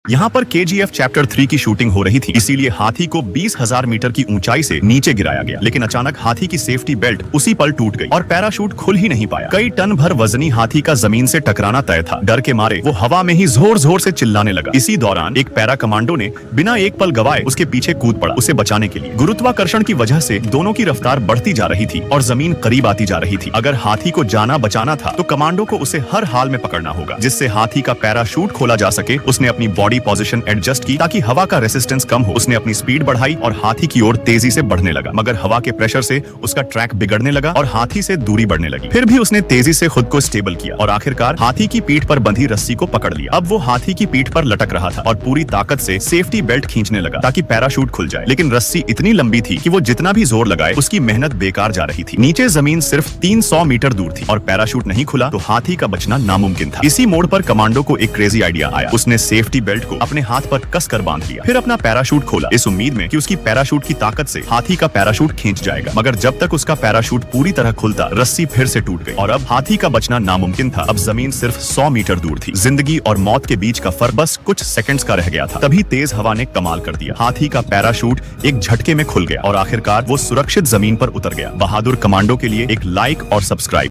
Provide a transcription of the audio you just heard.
यहाँ पर KGF chapter 3 की शूटिंग हो रही थी, इसीलिए हाथी को 20,000 मीटर की ऊंचाई से नीचे गिराया गया। लेकिन अचानक हाथी की सेफ्टी बेल्ट उसी पल टूट गई और पैराशूट खुल ही नहीं पाया। कई टन भर वजनी हाथी का जमीन से टकराना तय था। डर के मारे वो हवा में ही जोर जोर से चिल्लाने लगा। इसी दौरान एक पैरा कमांडो ने बिना एक पल गवाए उसके पीछे कूद पड़ा उसे बचाने के लिए। गुरुत्वाकर्षण की वजह से दोनों की रफ्तार बढ़ती जा रही थी और जमीन करीब आती जा रही थी। अगर हाथी को जाना बचाना था तो कमांडो को उसे हर हाल में पकड़ना होगा, जिससे हाथी का पैराशूट खोला जा सके। उसने अपनी बॉडी पोजीशन एडजस्ट की ताकि हवा का रेसिस्टेंस कम हो। उसने अपनी स्पीड बढ़ाई और हाथी की ओर तेजी से बढ़ने लगा, मगर हवा के प्रेशर से उसका ट्रैक बिगड़ने लगा और हाथी से दूरी बढ़ने लगी। फिर भी उसने तेजी से खुद को स्टेबल किया और आखिरकार हाथी की पीठ पर बंधी रस्सी को पकड़ लिया। अब वो हाथी की पीठ पर लटक रहा था और पूरी ताकत से सेफ्टी बेल्ट खींचने लगा ताकि पैराशूट खुल जाए। लेकिन रस्सी इतनी लंबी थी कि वो जितना भी जोर लगाए उसकी मेहनत बेकार जा रही थी। नीचे जमीन सिर्फ 300 मीटर दूर थी और पैराशूट नहीं खुला तो हाथी का बचना नामुमकिन था। इसी मोड़ पर कमांडो को एक क्रेजी आइडिया आया। उसने सेफ्टी बेल्ट को अपने हाथ पर कसकर बांध लिया, फिर अपना पैराशूट खोला इस उम्मीद में कि उसकी पैराशूट की ताकत से हाथी का पैराशूट खींच जाएगा। मगर जब तक उसका पैराशूट पूरी तरह खुलता, रस्सी फिर से टूट गई और अब हाथी का बचना नामुमकिन था। अब जमीन सिर्फ 100 मीटर दूर थी। जिंदगी और मौत के बीच का फर्क बस कुछ सेकंड्स का रह गया था। तभी तेज हवा ने कमाल कर दिया। हाथी का पैराशूट एक झटके में खुल गया और आखिरकार वो सुरक्षित जमीन पर उतर गया। बहादुर कमांडो के लिए एक लाइक और सब्सक्राइब।